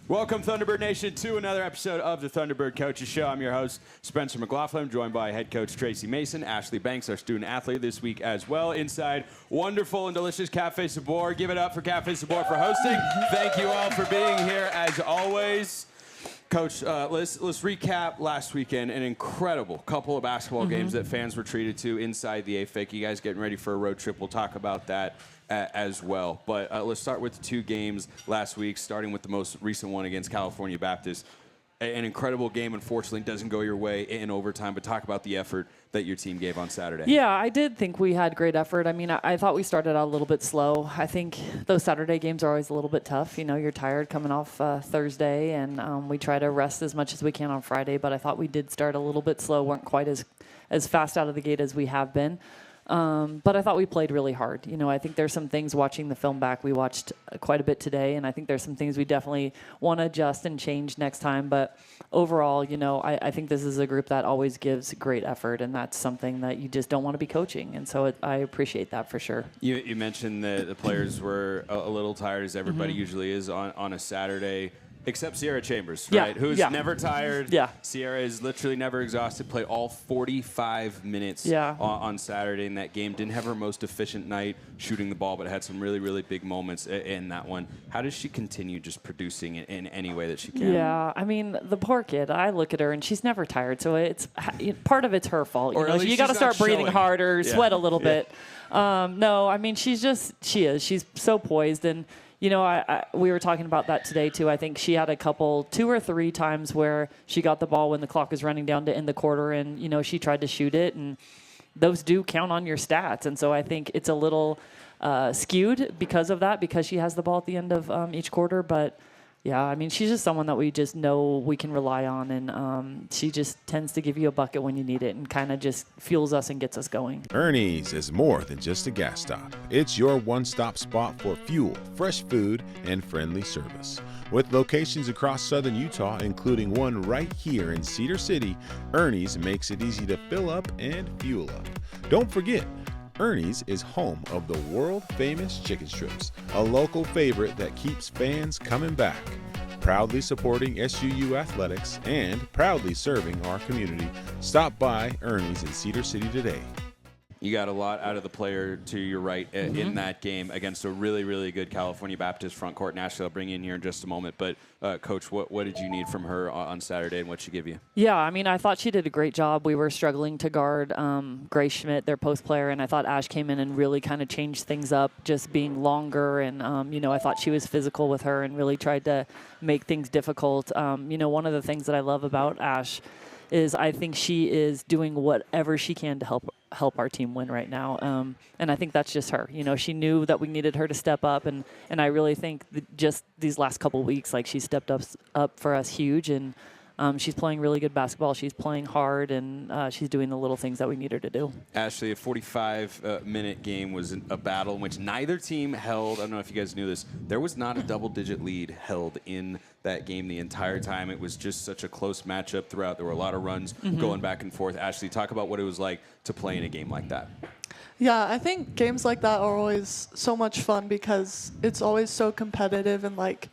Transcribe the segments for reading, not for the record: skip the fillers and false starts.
Welcome, Thunderbird Nation, to another episode of the Thunderbird Coaches Show. I'm your host, Spencer McLaughlin, joined by head coach Tracy Mason, Ashley Banks, our student athlete this week as well. Inside wonderful and delicious Cafe Sabor. Give it up for Cafe Sabor for hosting. Thank you all for being here as always. Coach, let's recap last weekend. An incredible couple of basketball games that fans were treated to inside the AFIC. You guys getting ready for a road trip. We'll talk about that as well. But let's start with the two games last week, starting with the most recent one against California Baptist. An incredible game, unfortunately, doesn't go your way in overtime, but talk about the effort that your team gave on Saturday. Yeah, I did think we had great effort. I mean, I thought we started out a little bit slow. I think those Saturday games are always a little bit tough. You know, you're tired coming off Thursday, and we try to rest as much as we can on Friday, but I thought we did start a little bit slow, weren't quite as fast out of the gate as we have been. But I thought we played really hard. You know, I think there's some things watching the film back. We watched quite a bit today, and I think there's some things we definitely want to adjust and change next time. But overall, you know, I think this is a group that always gives great effort, and that's something that you just don't want to be coaching. And so I appreciate that for sure. You mentioned that the players were a little tired, as everybody usually is on a Saturday. Except Sierra Chambers, right? Who's never tired. Yeah. Sierra is literally never exhausted. Played all 45 minutes on Saturday in that game. Didn't have her most efficient night shooting the ball, but had some really, really big moments in that one. How does she continue just producing it in any way that she can? Yeah, I mean, the poor kid, I look at her, and she's never tired, so it's part of it's her fault. Or you know, you got to start breathing harder, sweat a little bit. No, I mean, she is. She's so poised, and you know, we were talking about that today, too. I think she had two or three times where she got the ball when the clock was running down to end the quarter, and, you know, she tried to shoot it, and those do count on your stats. And so I think it's a little skewed because of that, because she has the ball at the end of each quarter. But, yeah, I mean, she's just someone that we just know we can rely on, and she just tends to give you a bucket when you need it and kind of just fuels us and gets us going. Ernie's is more than just a gas stop. It's your one-stop spot for fuel, fresh food, and friendly service. With locations across southern Utah, including one right here in Cedar City, Ernie's makes it easy to fill up and fuel up. Don't forget, Ernie's is home of the world-famous chicken strips, a local favorite that keeps fans coming back. Proudly supporting SUU athletics and proudly serving our community. Stop by Ernie's in Cedar City today. You got a lot out of the player to your right in that game against a really, really good California Baptist front court. Ashley, I'll bring you in here in just a moment. But, Coach, what did you need from her on Saturday, and what she give you? Yeah, I mean, I thought she did a great job. We were struggling to guard Grace Schmidt, their post player, and I thought Ash came in and really kind of changed things up, just being longer. And, you know, I thought she was physical with her and really tried to make things difficult. You know, one of the things that I love about Ash is I think she is doing whatever she can to help our team win right now. And I think that's just her. You know, she knew that we needed her to step up, and I really think just these last couple of weeks, like, she stepped up for us huge, and she's playing really good basketball. She's playing hard, and she's doing the little things that we need her to do. Ashley, a 45-minute game was a battle in which neither team held. I don't know if you guys knew this. There was not a double-digit lead held in that game the entire time. It was just such a close matchup throughout. There were a lot of runs going back and forth. Ashley, talk about what it was like to play in a game like that. Yeah, I think games like that are always so much fun because it's always so competitive, and, like,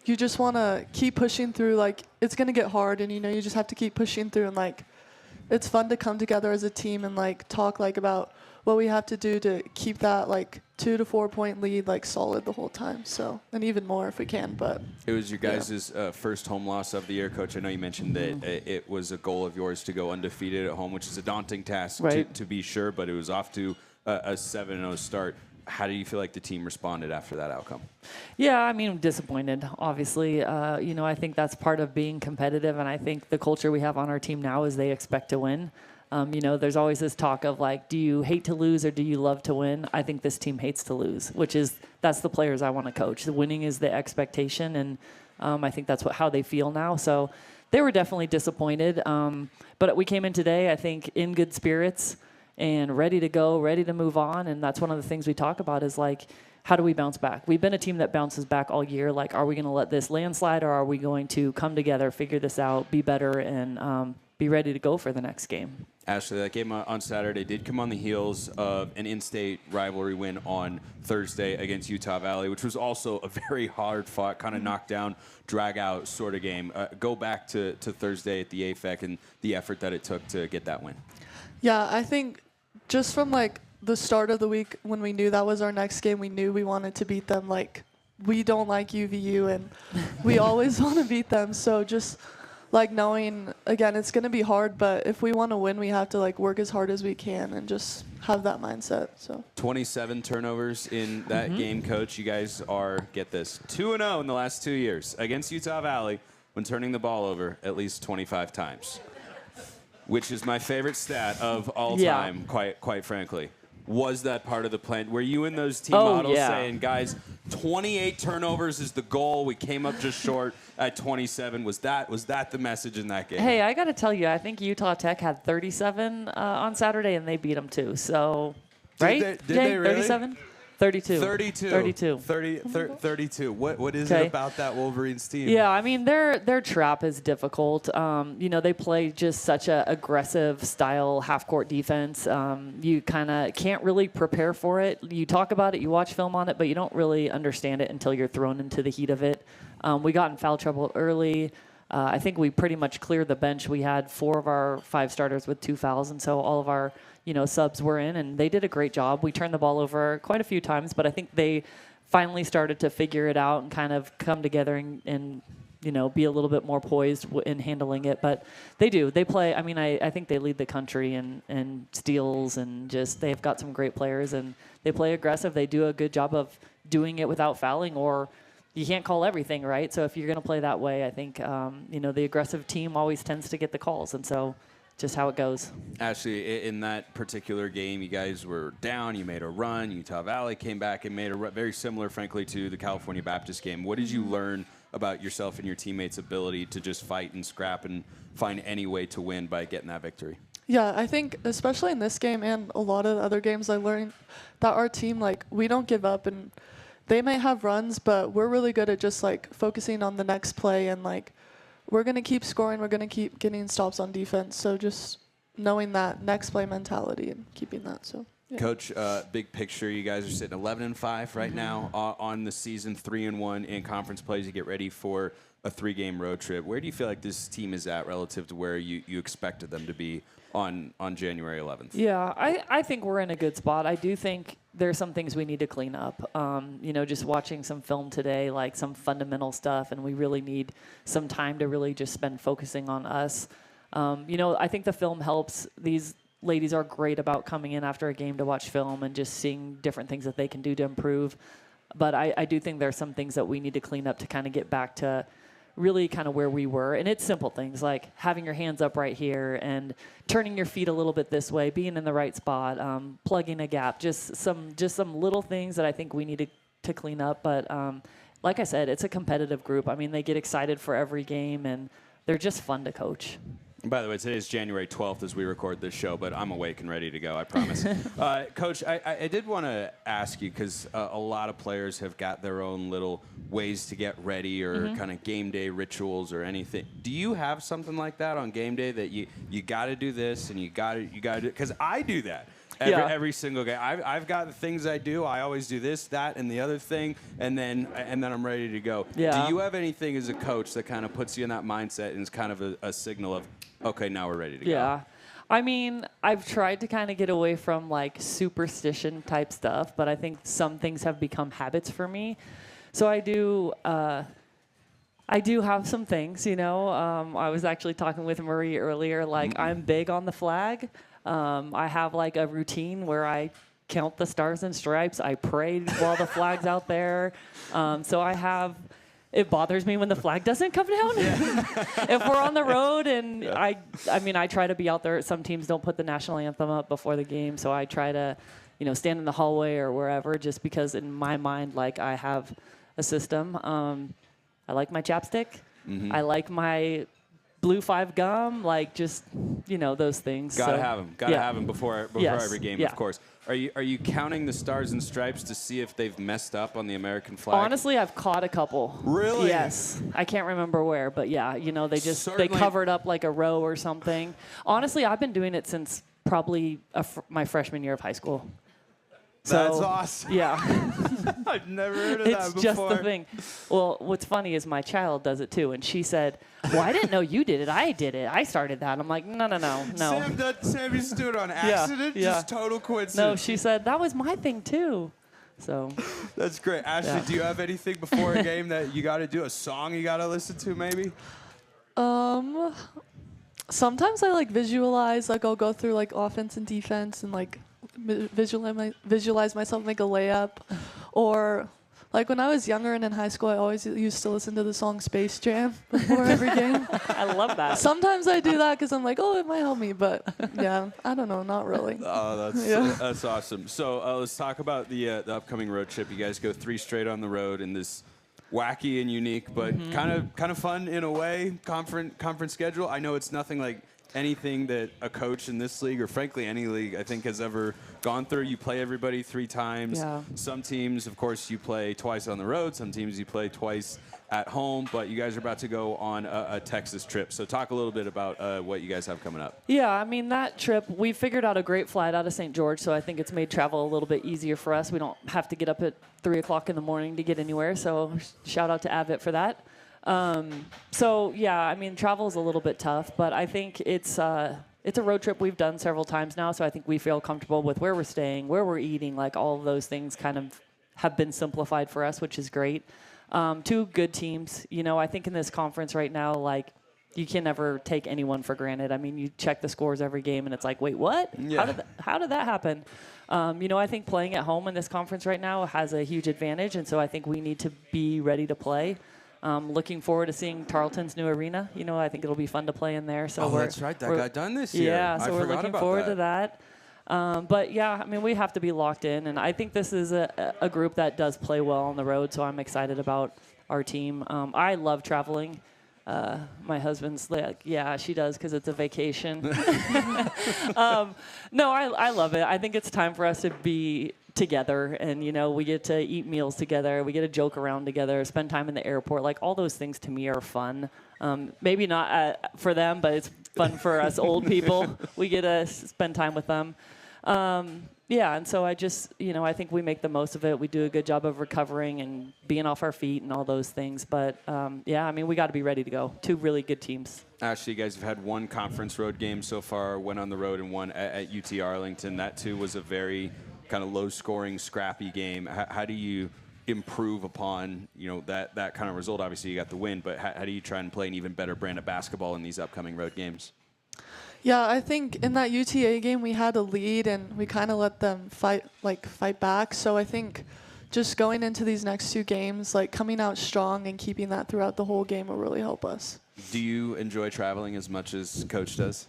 you just want to keep pushing through. Like, it's going to get hard, and, you know, you just have to keep pushing through, and, like, it's fun to come together as a team and, like, talk, like, about what we have to do to keep that, like, 2 to 4 point lead, like, solid the whole time. So, and even more if we can. But it was your guys' first home loss of the year, Coach. I know you mentioned that it was a goal of yours to go undefeated at home, which is a daunting task to be sure, but it was off to a 7-0 start. How do you feel like the team responded after that outcome? Yeah, I mean, disappointed, obviously. You know, I think that's part of being competitive, and I think the culture we have on our team now is they expect to win. You know, there's always this talk of, like, do you hate to lose or do you love to win? I think this team hates to lose, that's the players I want to coach. The winning is the expectation, and I think that's how they feel now. So they were definitely disappointed. But we came in today, I think, in good spirits and ready to go, ready to move on. And that's one of the things we talk about is, like, how do we bounce back? We've been a team that bounces back all year. Like, are we going to let this landslide, or are we going to come together, figure this out, be better, and be ready to go for the next game? Ashley, that game on Saturday did come on the heels of an in-state rivalry win on Thursday against Utah Valley, which was also a very hard-fought, kind of knockdown, drag-out sort of game. Go back to Thursday at the AFEC and the effort that it took to get that win. Yeah, I think just from like the start of the week when we knew that was our next game, we knew we wanted to beat them. Like, we don't like UVU, and we always want to beat them. So just like knowing, again, it's going to be hard, but if we want to win, we have to like work as hard as we can and just have that mindset. So 27 turnovers in that game, Coach. You guys are, get this, 2-0 in the last 2 years against Utah Valley when turning the ball over at least 25 times, which is my favorite stat of all time, quite frankly. Was that part of the plan? Were you in those team models saying, guys, 28 turnovers is the goal. We came up just short at 27. Was that the message in that game? Hey, I got to tell you, I think Utah Tech had 37 on Saturday, and they beat them too. So, right? Did they really? 37? 32. 32. 32. What is it about that Wolverines team? Yeah, I mean, their trap is difficult. They play just such a aggressive style half-court defense. You kind of can't really prepare for it. You talk about it, you watch film on it, but you don't really understand it until you're thrown into the heat of it. We got in foul trouble early. I think we pretty much cleared the bench. We had 4 of our 5 starters with 2 fouls, and so all of our subs were in, and they did a great job. We turned the ball over quite a few times, but I think they finally started to figure it out and kind of come together and be a little bit more poised in handling it. But they do. They play. I mean, I think they lead the country in steals, and just they've got some great players, and they play aggressive. They do a good job of doing it without fouling, or you can't call everything, right? So if you're going to play that way, I think, the aggressive team always tends to get the calls, and so just how it goes. Ashley, in that particular game, you guys were down. You made a run. Utah Valley came back and made a run, very similar, frankly, to the California Baptist game. What did you learn about yourself and your teammates' ability to just fight and scrap and find any way to win by getting that victory? Yeah, I think especially in this game and a lot of the other games, I learned that our team, like, we don't give up, and they may have runs, but we're really good at just like focusing on the next play, and like we're going to keep scoring. We're going to keep getting stops on defense. So just knowing that next play mentality and keeping that. So, yeah. Coach, big picture, you guys are sitting 11-5 right now on the season, 3-1 in conference plays. You get ready for a 3-game road trip. Where do you feel like this team is at relative to where you expected them to be on January 11th? Yeah, I think we're in a good spot. I do think there's some things we need to clean up. Just watching some film today, like some fundamental stuff, and we really need some time to really just spend focusing on us. I think the film helps. These ladies are great about coming in after a game to watch film and just seeing different things that they can do to improve. But I do think there's some things that we need to clean up to kind of get back to really kind of where we were. And it's simple things like having your hands up right here and turning your feet a little bit this way, being in the right spot, plugging a gap, just some little things that I think we need to clean up. But like I said, it's a competitive group. I mean, they get excited for every game, and they're just fun to coach. By the way, today is January 12th as we record this show, but I'm awake and ready to go, I promise. Coach, I did want to ask you, because a lot of players have got their own little ways to get ready or kind of game day rituals or anything. Do you have something like that on game day that you got to do this and you got to do? Because I do that. Every single game. I've got the things I do. I always do this, that, and the other thing, and then I'm ready to go. Yeah. Do you have anything as a coach that kind of puts you in that mindset and is kind of a signal of, okay, now we're ready to go? Yeah. I mean, I've tried to kind of get away from like superstition type stuff, but I think some things have become habits for me. So I do have some things, I was actually talking with Marie earlier, like I'm big on the flag. I have like a routine where I count the stars and stripes. I pray while the flag's out there. It bothers me when the flag doesn't come down. If we're on the road, and I try to be out there. Some teams don't put the national anthem up before the game, so I try to, stand in the hallway or wherever, just because in my mind, like, I have a system. I like my chapstick. I like my Blue 5 gum, like just, those things. Gotta So, have them. Gotta have them before Yes. every game, Yeah. of course. Are you counting the stars and stripes to see if they've messed up on the American flag? Honestly, I've caught a couple. Really? Yes. I can't remember where, but yeah, they Certainly. covered up like a row or something. Honestly, I've been doing it since probably my freshman year of high school. That's So, awesome. Yeah. I've never heard of It's that just before. the thing. Well, what's funny is my child does it too, and she said, "Well, I didn't know you did it. I did it. I started that." I'm like, "No." Sam used to do it on accident? yeah. Just total coincidence. No, she said that was my thing too. So That's great. Ashley, Yeah. do you have anything before a game that you got to do? A song you got to listen to, maybe? Sometimes I like visualize, like I'll go through like offense and defense and like visualize myself make a layup, or like when I was younger and in high school, I always used to listen to the song Space Jam before every game. I love that. Sometimes I do that because I'm like, oh, it might help me, but yeah, I don't know, not really. Oh, that's awesome. So let's talk about the upcoming road trip. You guys go 3 straight on the road in this wacky and unique, but kind of fun in a way conference schedule. I know it's nothing like anything that a coach in this league, or frankly any league, I think has ever gone through. You play everybody 3 times. Yeah. Some teams, of course, you play twice on the road. Some teams you play twice at home. But you guys are about to go on a Texas trip. So talk a little bit about what you guys have coming up. Yeah, I mean, that trip, we figured out a great flight out of St. George, so I think it's made travel a little bit easier for us. We don't have to get up at 3 o'clock in the morning to get anywhere, so shout out to Avit for that. So, yeah, I mean, travel is a little bit tough, but I think it's a road trip we've done several times now, so I think we feel comfortable with where we're staying, where we're eating, like all of those things kind of have been simplified for us, which is great. 2 good teams. I think in this conference right now, like, you can never take anyone for granted. I mean, you check the scores every game, and it's like, wait, what? Yeah. How did that happen? I think playing at home in this conference right now has a huge advantage, and so I think we need to be ready to play. Looking forward to seeing Tarleton's new arena. I think it'll be fun to play in there. So that's right. That got done this year. Yeah, so I we're forgot looking about forward to that. But, yeah, I mean, we have to be locked in. And I think this is a group that does play well on the road, so I'm excited about our team. I love traveling. My husband's like, yeah, she does because it's a vacation. No, I love it. I think it's time for us to be together, and we get to eat meals together, we get to joke around together, spend time in the airport. Like, all those things to me are fun. Maybe not for them, but it's fun for us old people. We get to spend time with them. Yeah, and so I just, I think we make the most of it. We do a good job of recovering and being off our feet and all those things. But, yeah, I mean, we got to be ready to go. 2 really good teams. Ashley, you guys have had 1 conference road game so far, went on the road and won at UT Arlington. That, too, was a very kind of low-scoring, scrappy game. How do you improve upon, that kind of result? Obviously, you got the win, but how do you try and play an even better brand of basketball in these upcoming road games? Yeah, I think in that UTA game we had a lead and we kind of let them fight back. So I think just going into these next 2 games, like coming out strong and keeping that throughout the whole game will really help us. Do you enjoy traveling as much as Coach does?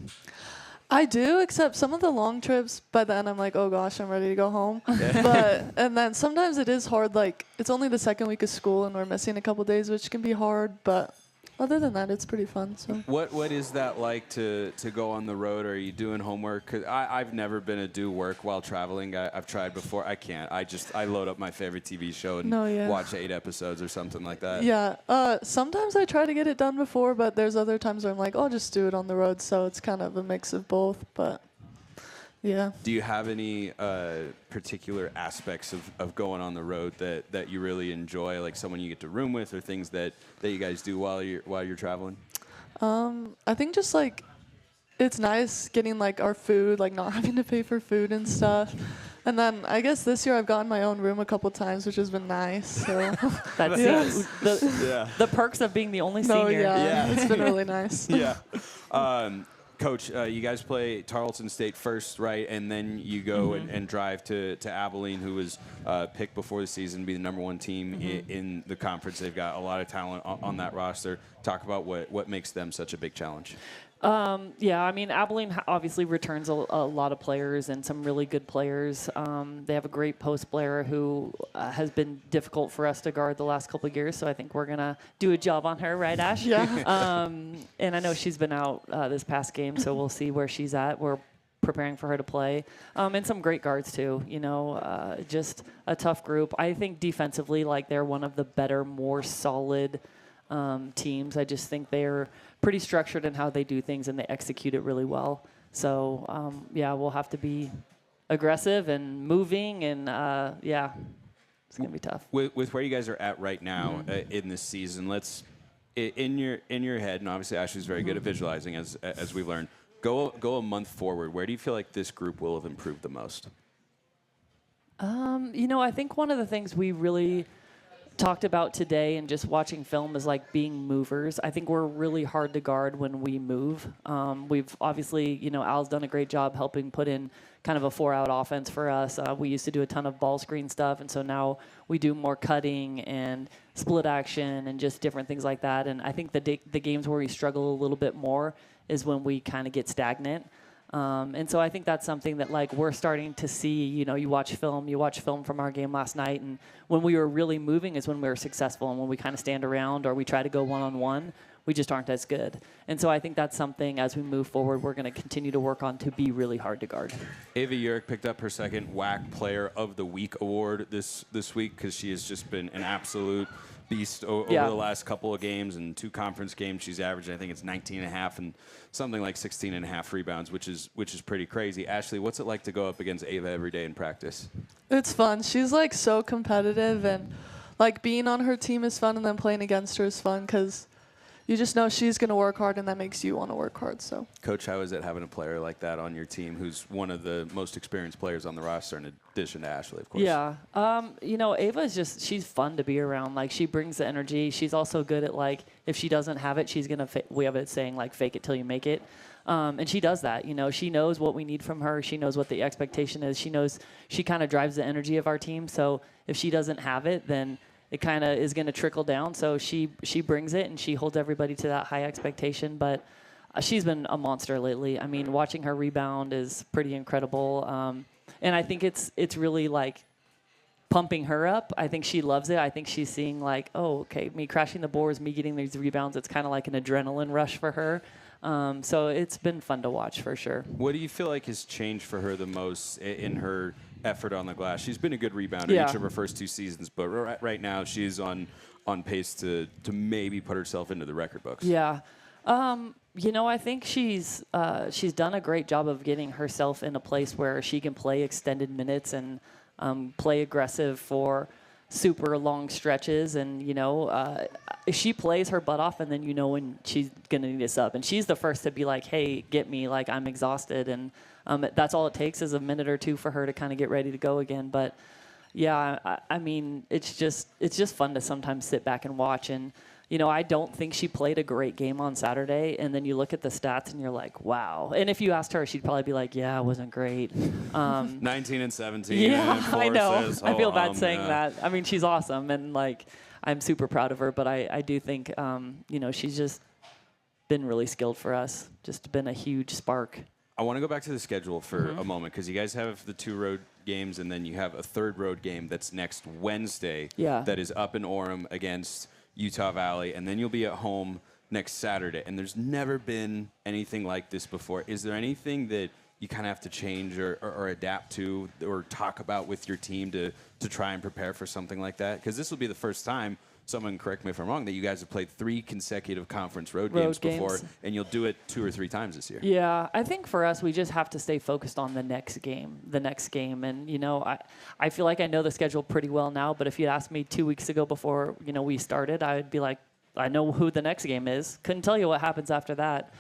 I do, except some of the long trips, by then I'm like, oh gosh, I'm ready to go home. And then sometimes it is hard, like it's only the 2nd week of school and we're missing a couple days, which can be hard, but other than that, it's pretty fun. So what is that like to go on the road? Are you doing homework? 'Cause I've never been a do work while traveling. I've tried before. I can't. I load up my favorite TV show and watch 8 episodes or something like that. Yeah. Sometimes I try to get it done before, but there's other times where I'm like, I'll just do it on the road. So it's kind of a mix of both. But yeah. Do you have any particular aspects of going on the road that you really enjoy, like someone you get to room with, or things that you guys do while you're traveling? I think just like it's nice getting like our food, like not having to pay for food and stuff. And then I guess this year I've gotten my own room a couple times, which has been nice. So That's the perks of being the only senior. Yeah, it's been really nice. Yeah. Coach, you guys play Tarleton State first, right? And then you go and drive to Abilene, who was picked before the season to be the number 1 team in the conference. They've got a lot of talent on that roster. Talk about what makes them such a big challenge. Yeah, I mean, Abilene obviously returns a lot of players and some really good players. They have a great post player who has been difficult for us to guard the last couple of years, so I think we're going to do a job on her, right, Ash? Yeah. And I know she's been out this past game, so we'll see where she's at. We're preparing for her to play. And some great guards, too. Just a tough group. I think defensively, like, they're one of the better, more solid teams. I just think they're pretty structured in how they do things, and they execute it really well. So, we'll have to be aggressive and moving, and, it's going to be tough. With where you guys are at right now in this season, let's, in your head, and obviously Ashley's very good at visualizing, as we've learned, go a month forward. Where do you feel like this group will have improved the most? I think one of the things we really talked about today and just watching film is like being movers. I think we're really hard to guard when we move. We've obviously, Al's done a great job helping put in kind of a 4-out offense for us. We used to do a ton of ball screen stuff, and so now we do more cutting and split action and just different things like that. And I think the games where we struggle a little bit more is when we kind of get stagnant. And so I think that's something that, like, we're starting to see. You watch film from our game last night, and when we were really moving is when we were successful, and when we kind of stand around or we try to go one-on-one, we just aren't as good. And so I think that's something, as we move forward, we're going to continue to work on to be really hard to guard. Ava Urick picked up her second WAC Player of the Week award this week because she has just been an absolute beast over the last couple of games. And 2 conference games, she's averaging, I think it's 19.5 and something like 16.5 rebounds, which is pretty crazy. Ashley, what's it like to go up against Ava every day in practice? It's fun. She's like so competitive, and like being on her team is fun, and then playing against her is fun because you just know she's going to work hard, and that makes you want to work hard. So, Coach, how is it having a player like that on your team who's one of the most experienced players on the roster in addition to Ashley, of course? Yeah. Ava is she's fun to be around. Like, she brings the energy. She's also good at, like, if she doesn't have it, she's going to, we have it saying, like, fake it till you make it. And she does that. She knows what we need from her. She knows what the expectation is. She kind of drives the energy of our team. So if she doesn't have it, then it kind of is going to trickle down. So she brings it, and she holds everybody to that high expectation. But she's been a monster lately. I mean, watching her rebound is pretty incredible. And I think it's really, like, pumping her up. I think she loves it. I think she's seeing, like, oh, okay, me crashing the boards, me getting these rebounds. It's kind of like an adrenaline rush for her. So it's been fun to watch for sure. What do you feel like has changed for her the most in her effort on the glass? She's been a good rebounder each of her first 2 seasons, but right now she's on pace to maybe put herself into the record books. Yeah. I think she's done a great job of getting herself in a place where she can play extended minutes and play aggressive for super long stretches, and she plays her butt off, and then when she's gonna need a sub, and she's the first to be like, hey, get me, like, I'm exhausted, and that's all it takes is a minute or 2 for her to kind of get ready to go again. But yeah, I mean, it's just fun to sometimes sit back and watch. And I don't think she played a great game on Saturday, and then you look at the stats and you're like, wow. And if you asked her, she'd probably be like, yeah, it wasn't great. 19 and 17. Yeah, and I know. Says, I feel bad saying yeah. that. I mean, she's awesome, and, like, I'm super proud of her, but I do think, she's just been really skilled for us, just been a huge spark. I want to go back to the schedule for a moment, because you guys have the 2 road games, and then you have a 3rd road game that's next Wednesday. Yeah. That is up in Orem against Utah Valley, and then you'll be at home next Saturday. And there's never been anything like this before. Is there anything that you kind of have to change or adapt to or talk about with your team to try and prepare for something like that? Because this will be the first time, someone correct me if I'm wrong, that you guys have played 3 consecutive conference road games before, and you'll do it 2 or 3 times this year. Yeah, I think for us, we just have to stay focused on the next game. And, I feel like I know the schedule pretty well now, but if you asked me 2 weeks ago before, we started, I would be like, I know who the next game is. Couldn't tell you what happens after that.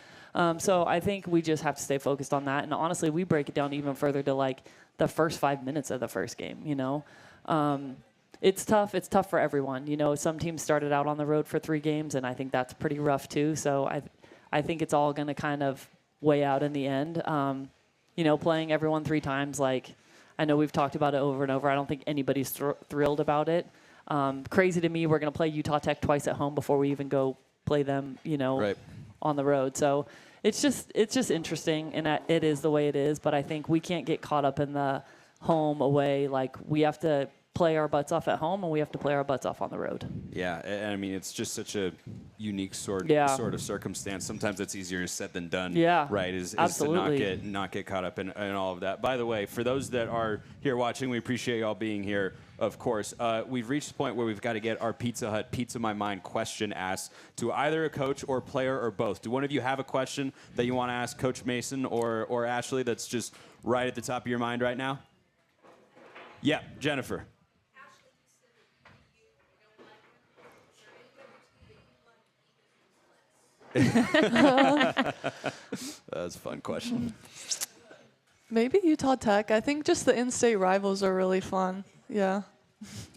So I think we just have to stay focused on that. And honestly, we break it down even further to, like, the first 5 minutes of the first game, It's tough. It's tough for everyone. Some teams started out on the road for 3 games, and I think that's pretty rough too. So I think it's all going to kind of weigh out in the end. Playing everyone 3 times, like, I know we've talked about it over and over. I don't think anybody's thrilled about it. Crazy to me, we're going to play Utah Tech twice at home before we even go play them, right. on the road. So it's just interesting, and it is the way it is. But I think we can't get caught up in the home away. Like, we have to play our butts off at home, and we have to play our butts off on the road. Yeah, and I mean, it's just such a unique sort of circumstance. Sometimes it's easier said than done. Yeah, right. Is absolutely. to not get caught up in all of that. By the way, for those that are here watching, we appreciate y'all being here. Of course, we've reached the point where we've got to get our Pizza Hut Pizza My Mind question asked to either a coach or player or both. Do one of you have a question that you want to ask Coach Mason or Ashley that's just right at the top of your mind right now? Yeah, Jennifer. That's a fun question. Maybe Utah Tech. I think just the in-state rivals are really fun. Yeah.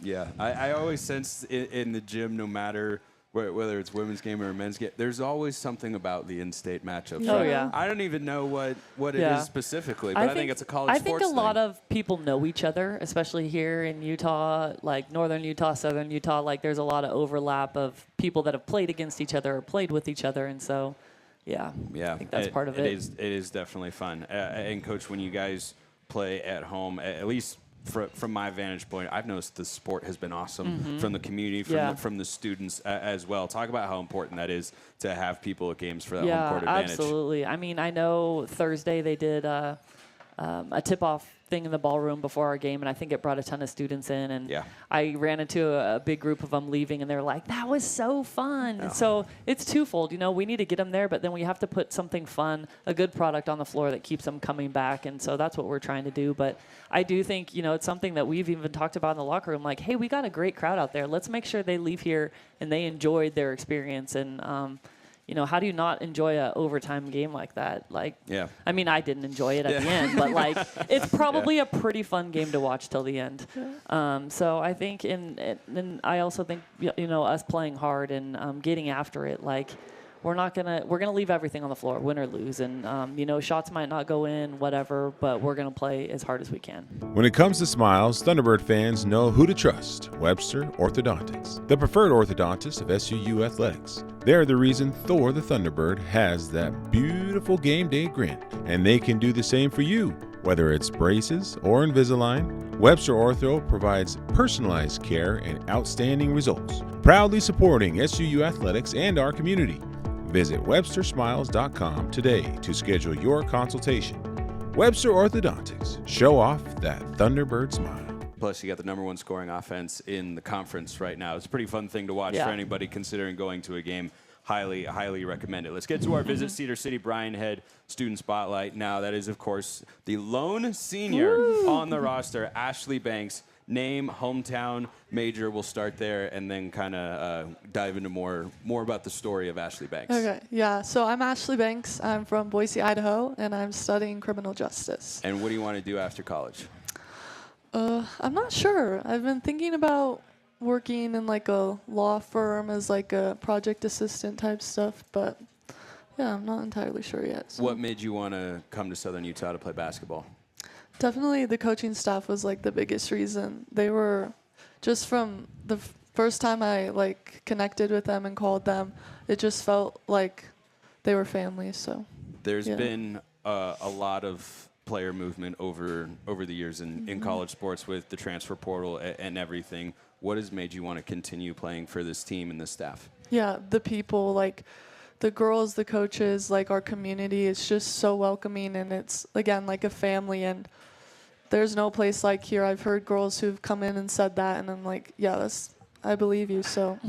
Yeah, I always sense in the gym, no matter whether it's women's game or a men's game, there's always something about the in-state matchups. Oh, yeah. I don't even know what it is specifically, but I think it's a college sports thing. I think a lot of people know each other, especially here in Utah, like northern Utah, southern Utah. Like, there's a lot of overlap of people that have played against each other or played with each other, and so, yeah, I think that's part of it. It is definitely fun. And Coach, when you guys play at home, at least from my vantage point, I've noticed the sport has been awesome from the community, from the students as well. Talk about how important that is to have people at games for that home court advantage. Yeah, absolutely. I mean, I know Thursday they did a tip-off thing in the ballroom before our game, and I think it brought a ton of students in. And I ran into a big group of them leaving, and they were like, "That was so fun." And so it's twofold. You know, we need to get them there, but then we have to put something fun, a good product on the floor that keeps them coming back. And so that's what we're trying to do. But I do think, you know, it's something that we've even talked about in the locker room. Like, hey, we got a great crowd out there. Let's make sure they leave here and they enjoyed their experience. And you know, how do you not enjoy an overtime game like that? Like, I mean, I didn't enjoy it at the end, but like, it's probably a pretty fun game to watch till the end. So I think, and I also think, you know, us playing hard and getting after it, like, we're gonna leave everything on the floor, win or lose, and you know, shots might not go in, whatever, but we're gonna play as hard as we can. When it comes to smiles, Thunderbird fans know who to trust: Webster Orthodontics, the preferred orthodontist of SUU athletics. They're the reason Thor the Thunderbird has that beautiful game day grin, and they can do the same for you. Whether it's braces or Invisalign, Webster Ortho provides personalized care and outstanding results, proudly supporting SUU athletics and our community. Visit WebsterSmiles.com today to schedule your consultation. Webster Orthodontics. Show off that Thunderbird smile. Plus, you got the #1 scoring offense in the conference right now. It's a pretty fun thing to watch for anybody considering going to a game. Highly, highly recommend it. Let's get to our Visit Cedar City Brian Head Student Spotlight. Now, that is, of course, the lone senior on the roster, Ashley Banks. Name, hometown, major. We'll start there and then kind of dive into more about the story of Ashley Banks. Okay, yeah. So I'm Ashley Banks. I'm from Boise, Idaho, and I'm studying criminal justice. And what do you want to do after college? I'm not sure. I've been thinking about working in like a law firm as like a project assistant type stuff, but yeah, I'm not entirely sure yet. So. What made you want to come to Southern Utah to play basketball? Definitely the coaching staff was like the biggest reason. They were just from the first time I like connected with them and called them, it just felt like they were family. So there's been a lot of player movement over the years in college sports with the transfer portal and everything. What has made you want to continue playing for this team and this staff? Yeah, the people, like the girls, the coaches, like our community, it's just so welcoming, and it's, again, like a family, and there's no place like here. I've heard girls who've come in and said that, and I'm like, yeah, I believe you, so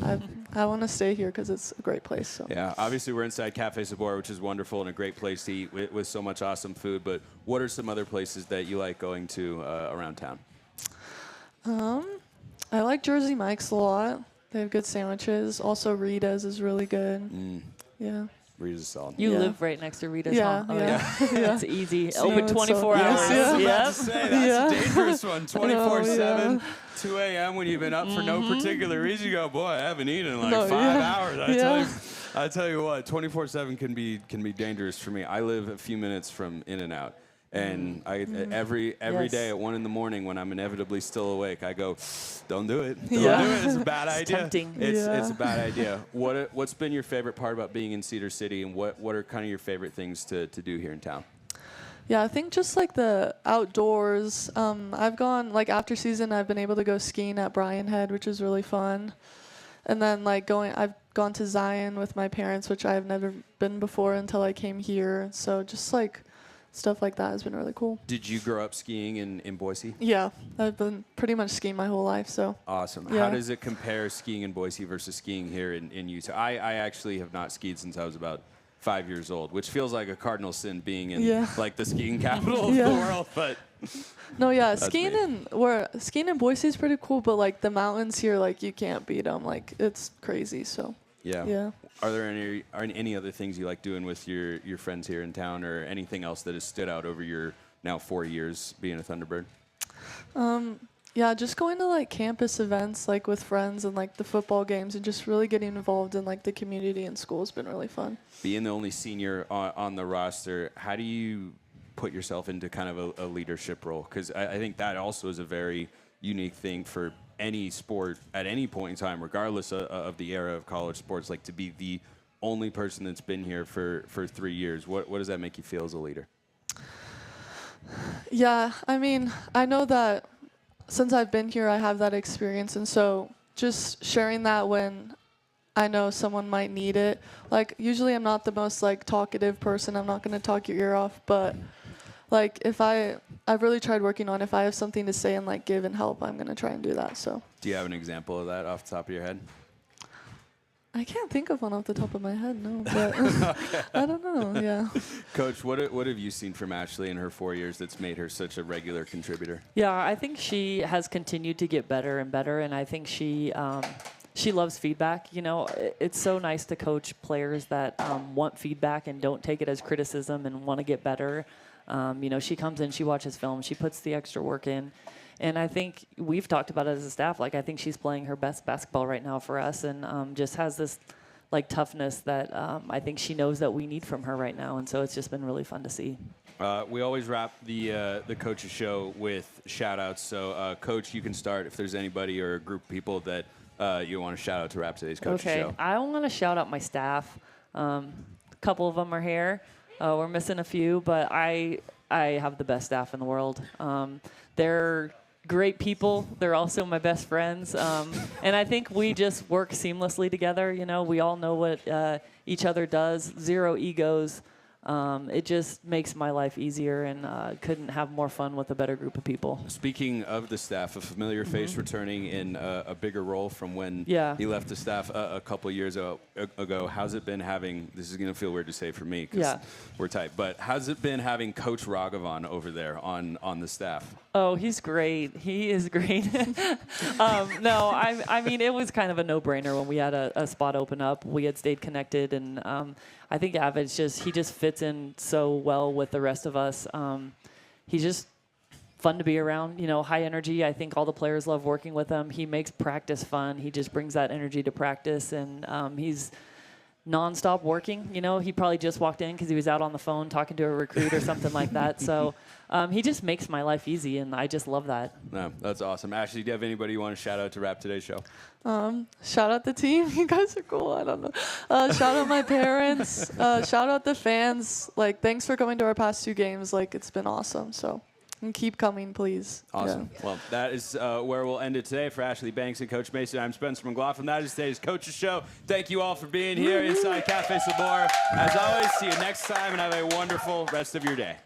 I want to stay here because it's a great place. So. Yeah, obviously we're inside Cafe Sabor, which is wonderful and a great place to eat with so much awesome food, but what are some other places that you like going to around town? I like Jersey Mike's a lot. They have good sandwiches. Also, Rita's is really good. Yeah. Rita's solid. You live right next to Rita's, huh? Oh, yeah. It's easy. Open 24 hours. Yes, that's a dangerous one. 24/7, 2 a.m. when you've been up for no particular reason. You go, boy, I haven't eaten in like 5 hours. I tell you what, 24/7 can be dangerous for me. I live a few minutes from In-N-Out. And every Yes. day at 1 a.m. when I'm inevitably still awake, I go, don't do it. Don't Yeah. do it. It's a bad It's idea. tempting. It's a bad idea. What's been your favorite part about being in Cedar City, and what are kind of your favorite things to do here in town? Yeah, I think just like the outdoors. I've gone like after season, I've been able to go skiing at Bryan Head, which is really fun. And then like I've gone to Zion with my parents, which I've never been before until I came here. So just like stuff like that has been really cool. Did you grow up skiing in Boise? Yeah, I've been pretty much skiing my whole life. So Awesome. Yeah. How does it compare skiing in Boise versus skiing here in Utah? I actually have not skied since I was about 5 years old, which feels like a cardinal sin being in Yeah. like the skiing capital of Yeah. the world. But no, yeah, That's skiing me. skiing in Boise is pretty cool, but like the mountains here, like you can't beat them. Like it's crazy. So yeah. Are there any other things you like doing with your friends here in town, or anything else that has stood out over your now 4 years being a Thunderbird? Yeah, just going to like campus events like with friends and like the football games and just really getting involved in like the community and school has been really fun. Being the only senior on the roster, how do you put yourself into kind of a leadership role? Because I think that also is a very unique thing for any sport at any point in time, regardless of the era of college sports, like to be the only person that's been here for 3 years. What does that make you feel as a leader? Yeah, I mean, I know that since I've been here, I have that experience. And so just sharing that when I know someone might need it. Like, usually I'm not the most, like, talkative person. I'm not going to talk your ear off. But, like, I've really tried working on if I have something to say and, like, give and help, I'm going to try and do that. So. Do you have an example of that off the top of your head? I can't think of one off the top of my head, no. But I don't know, yeah. Coach, what have you seen from Ashley in her 4 years that's made her such a regular contributor? Yeah, I think she has continued to get better and better, and I think she loves feedback. You know, it's so nice to coach players that want feedback and don't take it as criticism and want to get better. You know, she comes in, she watches film, she puts the extra work in. And I think we've talked about it as a staff. Like, I think she's playing her best basketball right now for us, and just has this, like, toughness that I think she knows that we need from her right now. And so it's just been really fun to see. We always wrap the coaches show with shout-outs. So, Coach, you can start if there's anybody or a group of people that you want to shout out to wrap today's coaches show. Okay, I want to shout out my staff. A couple of them are here. We're missing a few, but I have the best staff in the world. They're great people. They're also my best friends. And I think we just work seamlessly together. You know, we all know what each other does. Zero egos. It just makes my life easier, and couldn't have more fun with a better group of people. Speaking of the staff, a familiar face returning in a bigger role from when he left the staff a couple years ago. How's it been having, this is going to feel weird to say for me because we're tight, but how's it been having Coach Raghavan over there on the staff? Oh, he's great. He is great. No, I mean, it was kind of a no-brainer when we had a spot open up. We had stayed connected, and I think Avid's he just fits in so well with the rest of us. He's just fun to be around, you know, high energy. I think all the players love working with him. He makes practice fun. He just brings that energy to practice, and he's nonstop working. You know, he probably just walked in because he was out on the phone talking to a recruit or something like that. So he just makes my life easy, and I just love that. No, that's awesome. Ashley, do you have anybody you want to shout out to wrap today's show? Shout out the team. You guys are cool. I don't know. Shout out my parents. Shout out the fans. Like, thanks for coming to our past 2 games. Like, it's been awesome. So, and keep coming, please. Awesome. Yeah. Well, that is where we'll end it today. For Ashley Banks and Coach Mason, I'm Spencer McLaughlin. That is today's Coaches Show. Thank you all for being here inside Cafe Sabor. As always, see you next time, and have a wonderful rest of your day.